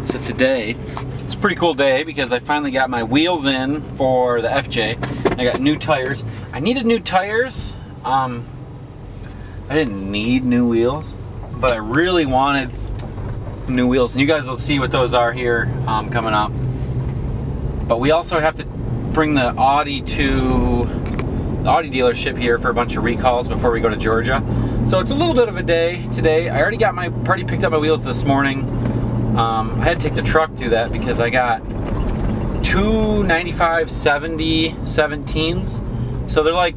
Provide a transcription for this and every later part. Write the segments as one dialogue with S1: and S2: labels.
S1: So today, it's a pretty cool day because I finally got my wheels in for the FJ. I got new tires. I needed new tires. I didn't need new wheels, but I really wanted new wheels. And you guys will see what those are here coming up. But we also have to bring the Audi to the Audi dealership here for a bunch of recalls before we go to Georgia. So it's a little bit of a day today. I already picked up my wheels this morning. I had to take the truck to that because I got two 95/70 17s. So they're like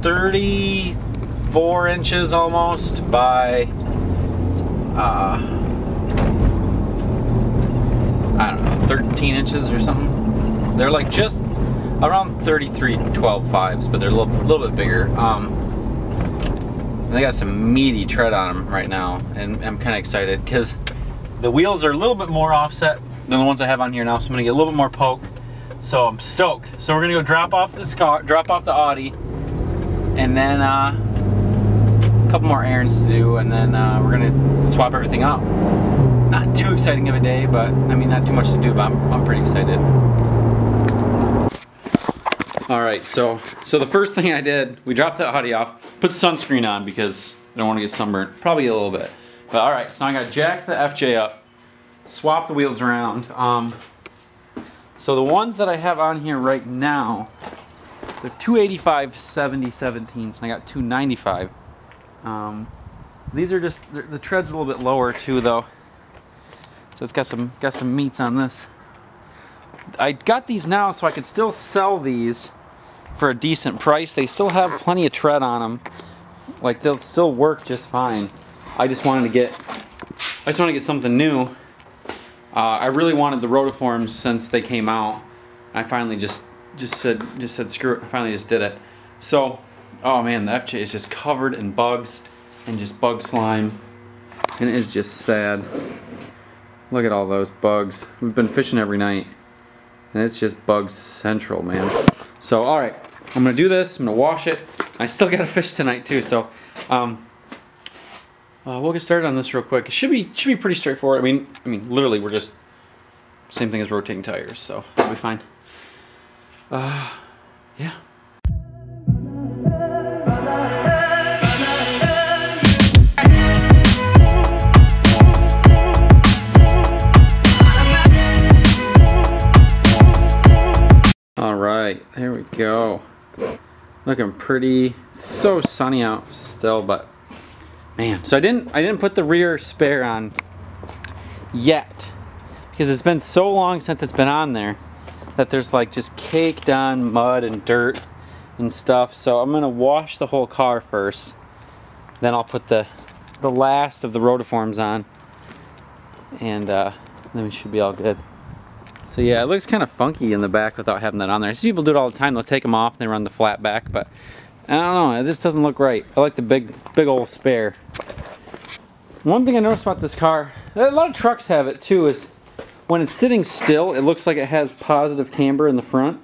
S1: 34 inches almost by, I don't know, 13 inches or something. They're like just around 33 12 5s, but they're a little bit bigger. They got some meaty tread on them right now, and I'm kind of excited because the wheels are a little bit more offset than the ones I have on here now, so I'm gonna get a little bit more poke. So I'm stoked. So we're gonna go drop off this car, drop off the Audi, and then a couple more errands to do, and then we're gonna swap everything out. Not too exciting of a day, but I mean not too much to do, but I'm pretty excited. All right, so the first thing I did, we dropped the Audi off, put sunscreen on because I don't want to get sunburned, probably a little bit. But all right, so now I got jacked the FJ up, swap the wheels around. So the ones that I have on here right now, they're 285/70 17s, and I got 295. These are just, the tread's a little bit lower too though. So it's got some meats on this. I got these now so I could still sell these for a decent price. They still have plenty of tread on them. Like they'll still work just fine. I just wanted to get something new. I really wanted the Rotiforms since they came out. I finally just said screw it. I finally just did it. So, oh man, the FJ is just covered in bugs and just bug slime, and it is just sad. Look at all those bugs. We've been fishing every night, and it's just bugs central, man. So, all right, I'm gonna do this. I'm gonna wash it. I still gotta fish tonight too, so. We'll get started on this real quick. It should be pretty straightforward. I mean, literally, we're just same thing as rotating tires, so it'll be fine. Yeah. All right, there we go. Looking pretty. So sunny out still, but. Man, so I didn't put the rear spare on yet because it's been so long since it's been on there that there's like just caked on mud and dirt and stuff. So I'm gonna wash the whole car first, then I'll put the last of the Rotiforms on, and then we should be all good. So yeah, it looks kind of funky in the back without having that on there. I see people do it all the time. They'll take them off and they run the flat back, but I don't know, this doesn't look right. I like the big old spare. One thing I noticed about this car, a lot of trucks have it too, is when it's sitting still, it looks like it has positive camber in the front.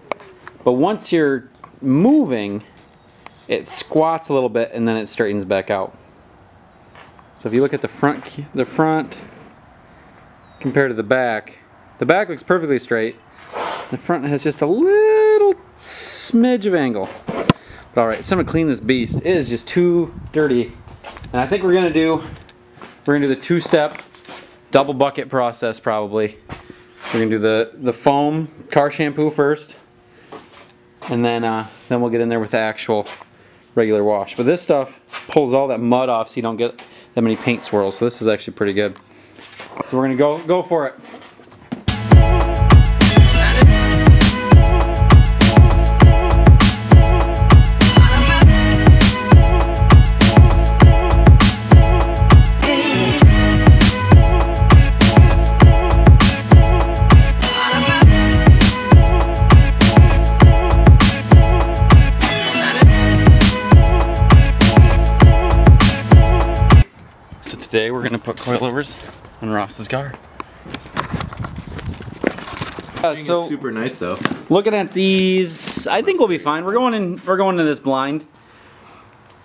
S1: But once you're moving, it squats a little bit and then it straightens back out. So if you look at the front compared to the back looks perfectly straight. The front has just a little smidge of angle. All right, so I'm gonna clean this beast. It is just too dirty. And I think we're gonna do the two-step double bucket process probably. We're gonna do the foam car shampoo first, and then we'll get in there with the actual regular wash. But this stuff pulls all that mud off so you don't get that many paint swirls. So this is actually pretty good. So we're gonna go for it. Today we're gonna put coilovers on Ross's car. So
S2: super nice though.
S1: Looking at these, I think we'll be fine. We're going into this blind.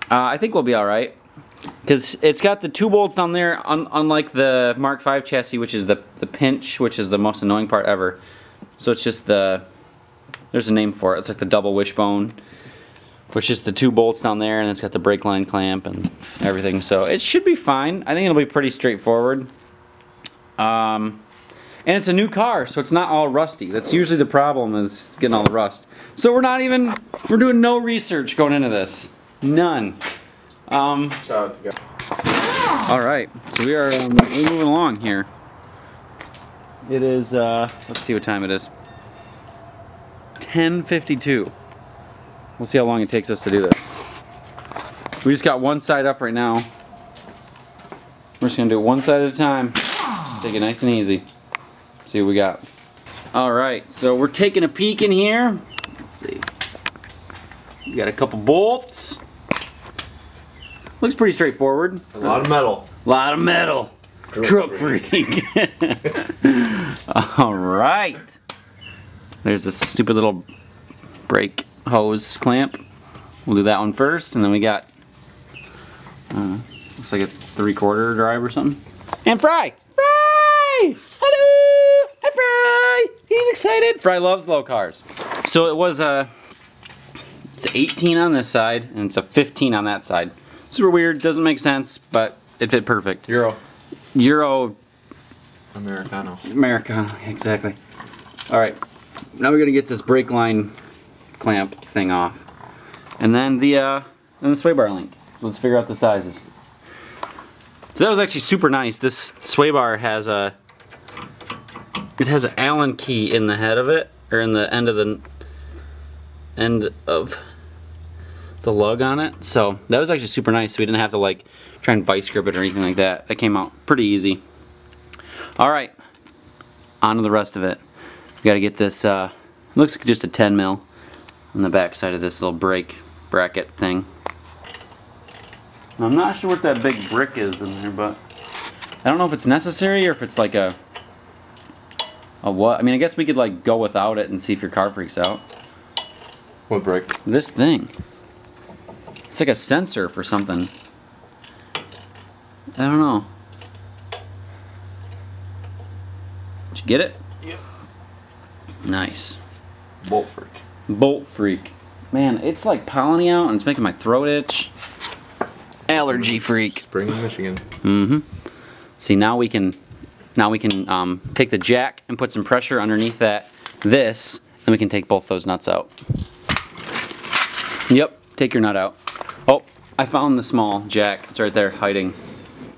S1: I think we'll be all right. Because it's got the 2 bolts down there, unlike the Mark V chassis, which is the pinch, which is the most annoying part ever. So it's just the, there's a name for it, it's like the double wishbone, which is the 2 bolts down there, and it's got the brake line clamp and everything. So it should be fine. I think it'll be pretty straightforward. And it's a new car, so it's not all rusty. That's usually the problem, is getting all the rust. So we're doing no research going into this. None.
S2: Shout out to guys.
S1: Alright, so we're moving along here. It is, let's see what time it is. 10:52. We'll see how long it takes us to do this. We just got one side up right now. We're just gonna do it one side at a time. Take it nice and easy. See what we got. Alright, so we're taking a peek in here. Let's see. We got a couple bolts. Looks pretty straightforward.
S2: A lot of metal.
S1: A lot of metal. Truck freak. Alright. There's this stupid little brake hose clamp. We'll do that one first, and then we got looks like it's 3/4 drive or something. And Fry! Fry! Hello! Hi Fry! He's excited. Fry loves low cars. So it was it's 18 on this side, and it's a 15 on that side. Super weird, doesn't make sense, but it fit perfect. Euro.
S2: Americano,
S1: exactly. Alright, now we're gonna get this brake line clamp thing off. And then the sway bar link. So let's figure out the sizes. So that was actually super nice. This sway bar has it has an Allen key in the head of it, or in the end of the lug on it. So that was actually super nice. So we didn't have to like try and vice grip it or anything like that. That came out pretty easy. Alright, on to the rest of it. We gotta get this, it looks like just a 10 mil on the back side of this little brake bracket thing. I'm not sure what that big brick is in there, but I don't know if it's necessary or if it's like a what. I mean, I guess we could like go without it and see if your car freaks out.
S2: What brick?
S1: This thing. It's like a sensor for something. I don't know. Did you get it?
S2: Yep.
S1: Nice.
S2: Bolt freak.
S1: Bolt freak. Man, it's like pollen out and it's making my throat itch. Allergy freak.
S2: Spring in Michigan.
S1: Mm-hmm. See, now we can take the jack and put some pressure underneath this, and we can take both those nuts out. Yep, take your nut out. Oh, I found the small jack. It's right there, hiding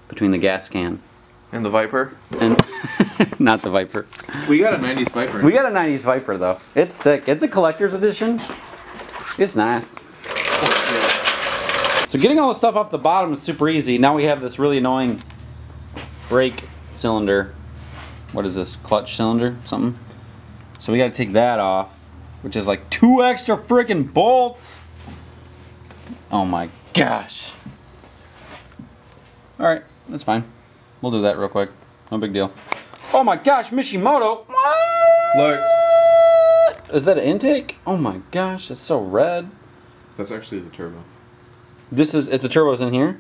S1: between the gas can.
S2: And the Viper?
S1: And not the Viper.
S2: We got a 90s Viper.
S1: We got a 90s Viper, though. It's sick. It's a collector's edition. It's nice. So getting all the stuff off the bottom is super easy. Now we have this really annoying brake cylinder. What is this? Clutch cylinder? Something? So we got to take that off, which is like 2 extra freaking bolts. Oh my gosh. Alright, that's fine. We'll do that real quick. No big deal. Oh my gosh, Mishimoto! What?
S2: Look.
S1: Is that an intake? Oh my gosh, it's so red.
S2: That's actually the turbo.
S1: This is, if the turbo's in here?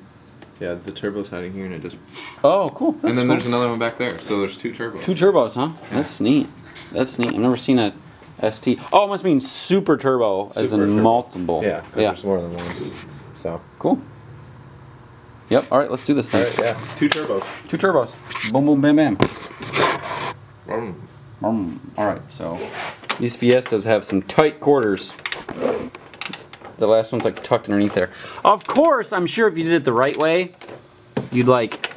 S2: Yeah, the turbo's hiding here and it just...
S1: Oh, cool. That's
S2: and then
S1: cool.
S2: there's another one back there, so there's 2 turbos.
S1: 2 turbos, huh? Yeah. That's neat. That's neat. I've never seen a ST. Oh, it must mean super turbo, as in
S2: turbo.
S1: multiple.
S2: Yeah, there's more than one. So.
S1: Cool. Yep, alright, let's do this thing.
S2: Alright, yeah. 2 turbos.
S1: 2 turbos. Boom, boom, bam, bam. Alright, so these Fiestas have some tight quarters. The last one's like tucked underneath there. Of course, I'm sure if you did it the right way, you'd like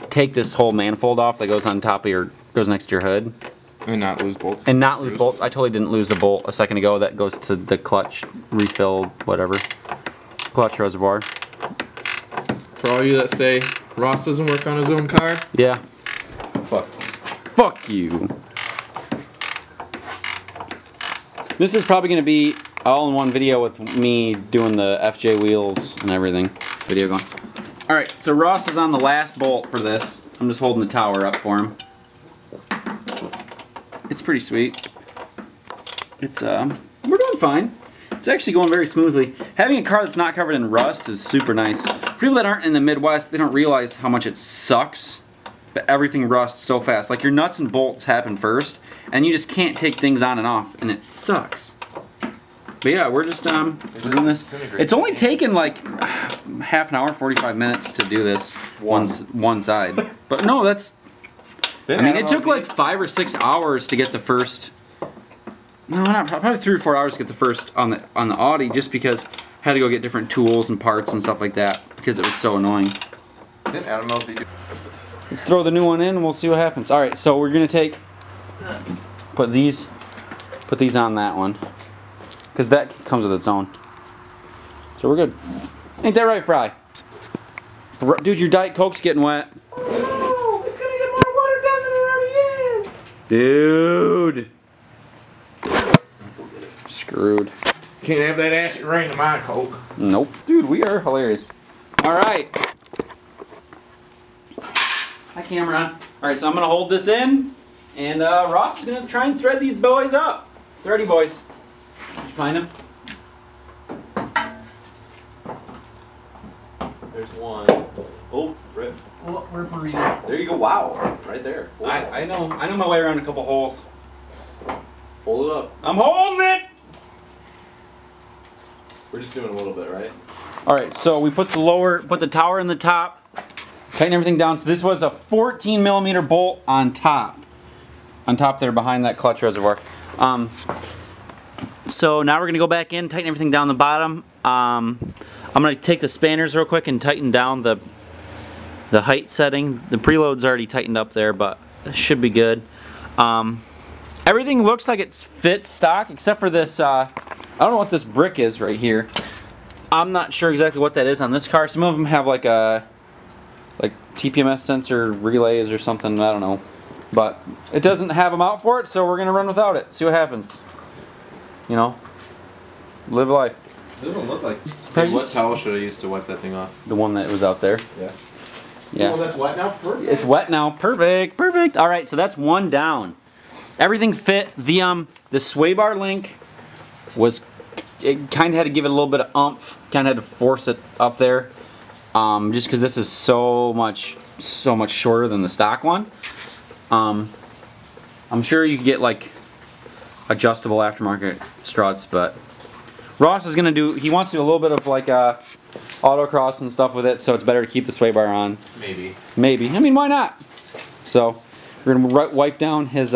S1: take this whole manifold off that goes on top of your, goes next to your hood.
S2: And not lose bolts.
S1: And not lose bolts. I totally didn't lose the bolt a second ago. That goes to the clutch refill, whatever. Clutch reservoir.
S2: For all you that say Ross doesn't work on his own car,
S1: Yeah.
S2: fuck.
S1: Fuck you. This is probably going to be all in one video with me doing the FJ wheels and everything. Video going. Alright, so Ross is on the last bolt for this. I'm just holding the tower up for him. It's pretty sweet. It's, we're doing fine. It's actually going very smoothly. Having a car that's not covered in rust is super nice. people that aren't in the Midwest, they don't realize how much it sucks that everything rusts so fast. Like your nuts and bolts happen first, and you just can't take things on and off, and it sucks. But yeah, we're just we're doing this. It's only taken like half an hour, 45 minutes to do this one side. But no, that's. I mean, it took like 5 or 6 hours to get the first. No, not probably 3 or 4 hours to get the first on the Audi, just because I had to go get different tools and parts and stuff like that because it was so annoying. Let's throw the new one in and we'll see what happens. All right, so we're gonna put these on that one because that comes with its own. So we're good. Ain't that right, Fry? Dude, your Diet Coke's getting wet.
S2: No, it's gonna get more water down than it already is.
S1: Dude. Screwed.
S2: Can't have that acid rain in my Coke.
S1: Nope. Dude, we are hilarious. Alright. Hi, camera. Alright, so I'm going to hold this in, and Ross is going to try and thread these boys up. Thready boys. Did you find them?
S3: There's one. Oh, rip.
S1: Well, we're burrito.
S3: There you go. Wow. Right there.
S1: I know my way around a couple holes.
S3: Hold it up.
S1: I'm holding it!
S3: We're just doing a little bit, right?
S1: Alright, so we put the tower in the top, tighten everything down. So this was a 14mm bolt on top there behind that clutch reservoir. So now we're gonna go back in, tighten everything down the bottom. I'm gonna take the spanners real quick and tighten down the height setting. The preload's already tightened up there, but it should be good. Everything looks like it fits stock except for this, I don't know what this brick is right here. I'm not sure exactly what that is on this car. Some of them have like TPMS sensor relays or something, I don't know. But it doesn't have them out for it, so we're gonna run without it. See what happens. You know, live life.
S3: It doesn't look like.
S2: Hey, what towel should I use to wipe that thing off?
S1: The one that was out there.
S3: Yeah.
S1: Yeah.
S2: Oh, that's wet now? Perfect.
S1: It's wet now. Perfect. Perfect. All right, so that's one down. Everything fit. The sway bar link was, it kind of had to give it a little bit of oomph. Kind of had to force it up there, just because this is so much shorter than the stock one. I'm sure you can get like adjustable aftermarket struts, but Ross is gonna do. He wants to do a little bit of like autocross and stuff with it, so it's better to keep the sway bar on.
S2: Maybe.
S1: Maybe. I mean, why not? So we're gonna wipe down his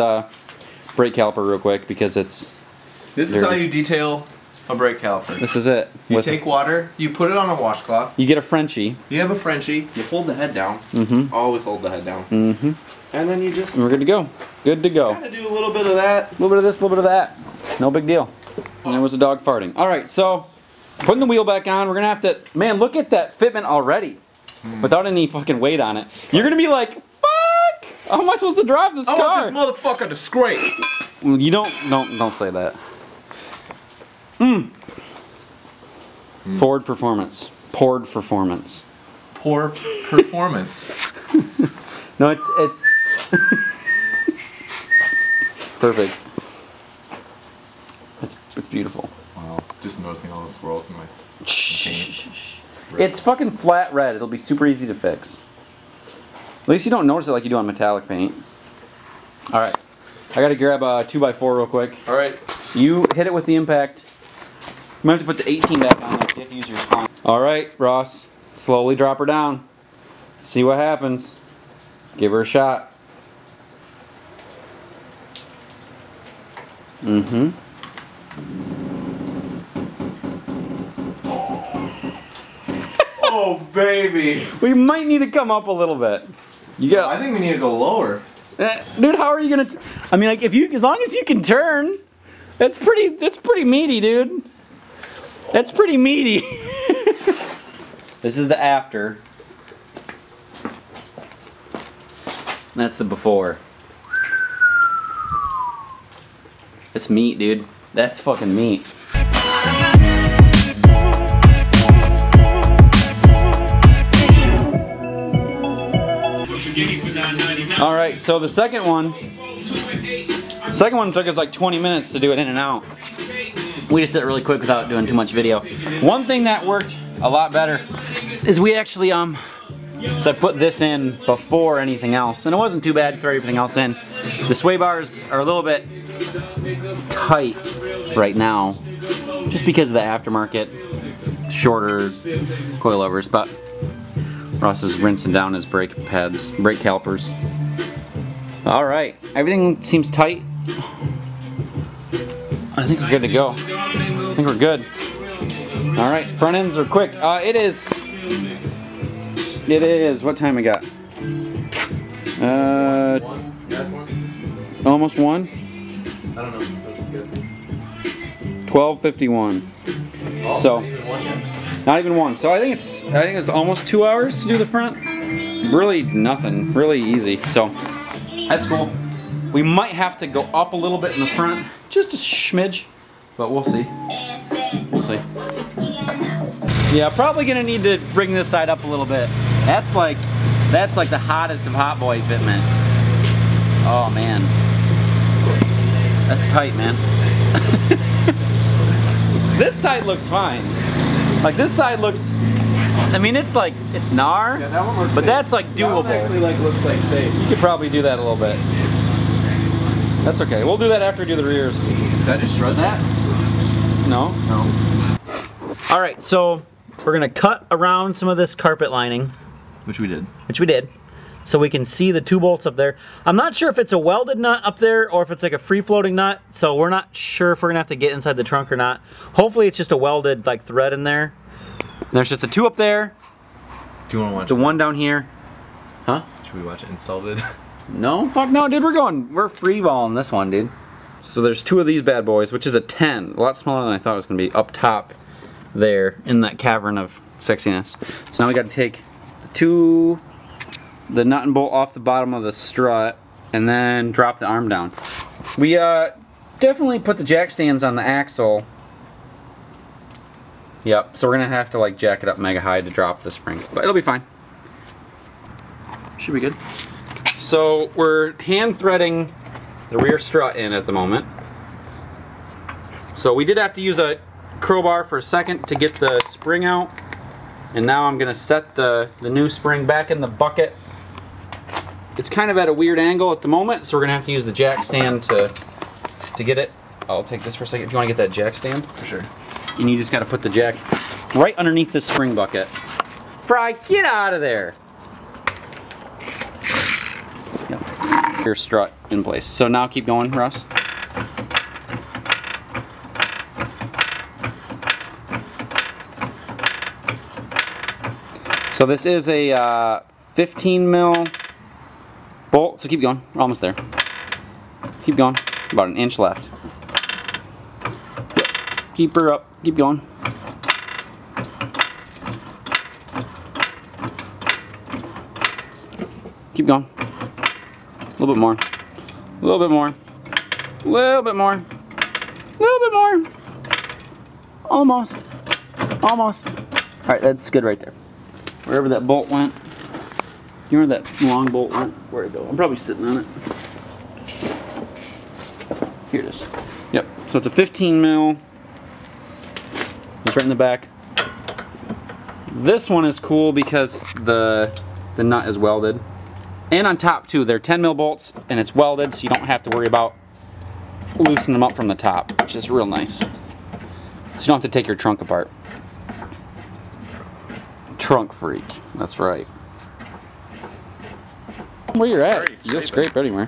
S1: brake caliper real quick because it's.
S2: This is how you detail a brake caliper.
S1: This is it.
S2: You take water, you put it on a washcloth.
S1: You get a Frenchie.
S2: You have a Frenchie. You hold the head down.
S1: Mm-hmm.
S2: Always hold the head down.
S1: Mm-hmm.
S2: And then you just.
S1: And we're good to go. Good to go.
S2: Kind of do a little bit of that.
S1: A little bit of this, a little bit of that. No big deal. And there was a dog farting. All right, so putting the wheel back on. We're gonna have to. Man, look at that fitment already, without any fucking weight on it. You're gonna be like, fuck! How am I supposed to drive this car?
S2: I want this motherfucker to scrape.
S1: You don't say that. Ford performance. Poured performance.
S2: Poor performance.
S1: No, it's perfect. It's beautiful.
S2: Wow, just noticing all the swirls in my.
S1: It's fucking flat red. It'll be super easy to fix. At least you don't notice it like you do on metallic paint. All right, I gotta grab a 2x4 real quick.
S2: All right.
S1: You hit it with the impact. You might have to put the 18 back on. Like you have to use your spine. All right, Ross. Slowly drop her down. See what happens. Give her a shot. Mm-hmm.
S2: Oh, baby.
S1: We might need to come up a little bit. You got.
S2: I think we need to go lower.
S1: Dude, how are you gonna? I mean, like, as long as you can turn, that's pretty meaty, dude. That's pretty meaty. This is the after. That's the before. It's meat, dude. That's fucking meat. Alright, so the second one took us like 20 minutes to do it in and out. We just did it really quick without doing too much video. One thing that worked a lot better is we actually so I put this in before anything else, and it wasn't too bad to throw everything else in. The sway bars are a little bit tight right now, just because of the aftermarket, shorter coilovers, but Ross is rinsing down his brake pads, brake calipers. All right, everything seems tight. I think we're good to go. I think we're good. All right, front ends are quick. It is, what time we got? Almost 1?
S3: I don't know.
S1: 12:51.
S3: Oh,
S1: So,
S3: not even 1 yet.
S1: not even 1. So I think it's almost 2 hours to do the front. Really nothing, really easy. So that's cool. We might have to go up a little bit in the front, just a smidge, but we'll see. We'll see. Yeah, probably gonna need to bring this side up a little bit. That's like the hottest of hot boy fitment. Oh man, that's tight, man. This side looks fine. Like this side looks. I mean, it's like it's gnar,
S3: Yeah, that one looks
S1: but
S3: safe.
S1: that's like doable.
S3: That one actually looks like safe.
S1: You could probably do that a little bit. That's okay. We'll do that after we do the rears.
S3: Did I just shred that?
S1: No?
S3: No.
S1: All right, so we're gonna cut around some of this carpet lining,
S3: Which we did.
S1: so we can see the 2 bolts up there. I'm not sure if it's a welded nut up there or if it's like a free-floating nut, so we're not sure if we're gonna have to get inside the trunk or not. Hopefully it's just a welded like thread in there. And there's just the 2 up there,
S3: Do you want to watch
S1: the 1 down here. Huh?
S3: Should we watch it install vid?
S1: No, fuck no, dude, we're free-balling this one, dude. So there's 2 of these bad boys, which is a 10, a lot smaller than I thought it was gonna be, up top there in that cavern of sexiness. So now we gotta take the nut and bolt off the bottom of the strut and then drop the arm down. We definitely put the jack stands on the axle. Yep, so we're gonna have to like jack it up mega high to drop the spring, but it'll be fine. Should be good. So we're hand threading the rear strut in at the moment. So we did have to use a crowbar for a second to get the spring out, and now I'm gonna set the new spring back in the bucket. It's kind of at a weird angle at the moment, so we're gonna have to use the jack stand to get it. I'll take this for a second if you want to get that jack stand.
S3: For sure.
S1: And you just got to put the jack right underneath the spring bucket. Fry, get out of there! Yep. Your strut in place. So now keep going, Russ. So this is a 15 mil bolt, so keep going, we're almost there. Keep going, about an inch left. Yep. Keep her up, keep going. Keep going. A little bit more. A little bit more. A little bit more. A little bit more. Almost. Almost. Alright, that's good right there. Wherever that bolt went. You know where that long bolt went? Where'd it go? I'm probably sitting on it. Here it is. Yep. So it's a 15 mil. It's right in the back. This one is cool because the nut is welded. And on top too, they're 10 mil bolts and it's welded, so you don't have to worry about loosening them up from the top, which is real nice. So you don't have to take your trunk apart. Trunk freak. That's right. Where you're at? You just scrape everywhere.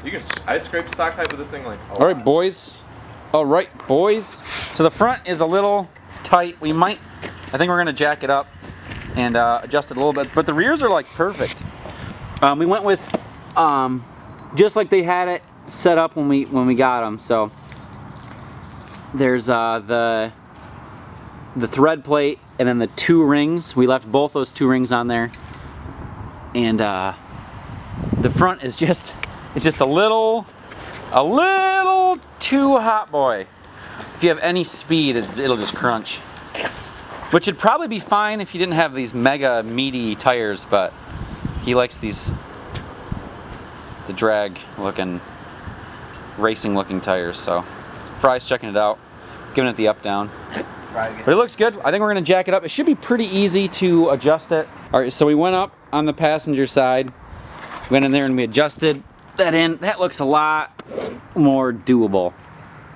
S3: You can. I scraped stock type with this thing like.
S1: All right, boys. All right, boys. So the front is a little tight. We might. I think we're gonna jack it up and adjust it a little bit. But the rears are like perfect. We went with just like they had it set up when we got them. So there's the thread plate and then the 2 rings. We left both those 2 rings on there, and the front is just a little too hot boy. If you have any speed, it'll just crunch. Which would probably be fine if you didn't have these mega meaty tires, but he likes the drag looking, racing looking tires. So Fry's checking it out, giving it the up down. But it looks good. I think we're gonna jack it up. It should be pretty easy to adjust it. All right, so we went up on the passenger side, went in there and we adjusted that in. That looks a lot more doable.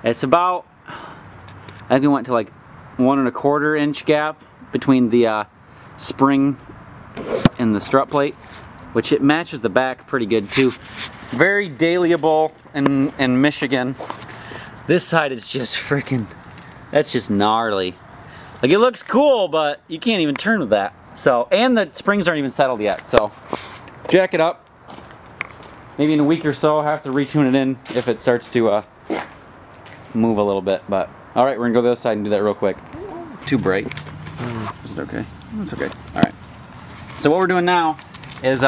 S1: It's about, I think we went to like 1 1/4 inch gap between the spring and the strut plate, which it matches the back pretty good too. Very dailyable in Michigan. This side is just freaking, that's just gnarly. Like, it looks cool, but you can't even turn with that. So, and the springs aren't even settled yet. So, jack it up. Maybe in a week or so, I'll have to retune it in if it starts to move a little bit. But, all right, we're gonna go to the other side and do that real quick. Too bright. Is it okay? It's okay. All right. So what we're doing now is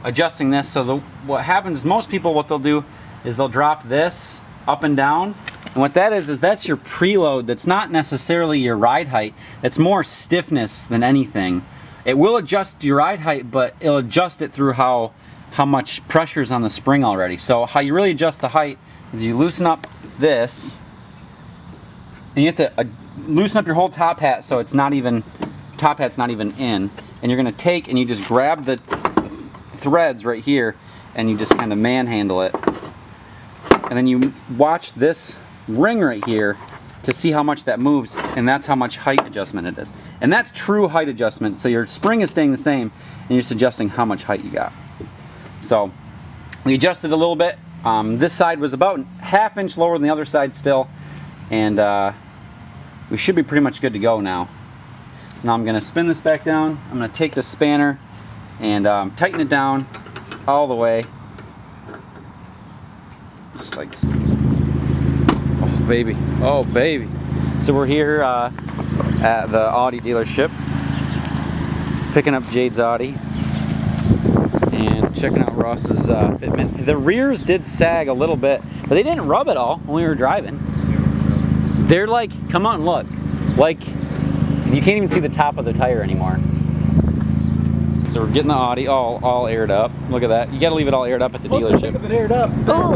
S1: adjusting this. So what happens is most people, what they'll do is they'll drop this up and down. And what that is that's your preload. That's not necessarily your ride height. It's more stiffness than anything. It will adjust your ride height, but it'll adjust it through how much pressure is on the spring already. So how you really adjust the height is you loosen up this, and you have to loosen up your whole top hat so it's not even, top hat's not even in. And you're gonna take and you just grab the threads right here and you just kind of manhandle it. And then you watch this ring right here to see how much that moves, and that's how much height adjustment it is. And that's true height adjustment. So your spring is staying the same and you're just adjusting how much height you got. So we adjusted a little bit. This side was about 1/2 inch lower than the other side still, and we should be pretty much good to go now. So now I'm going to spin this back down. I'm going to take the spanner and tighten it down all the way. Just like so. Oh baby, oh baby. So we're here at the Audi dealership, picking up Jade's Audi and checking out Ross's fitment. The rears did sag a little bit, but they didn't rub at all when we were driving. They're like, come on, look, like you can't even see the top of the tire anymore. So we're getting the Audi all aired up. Look at that. You gotta leave it all aired up at the dealership.
S4: Look at it aired up. Oh,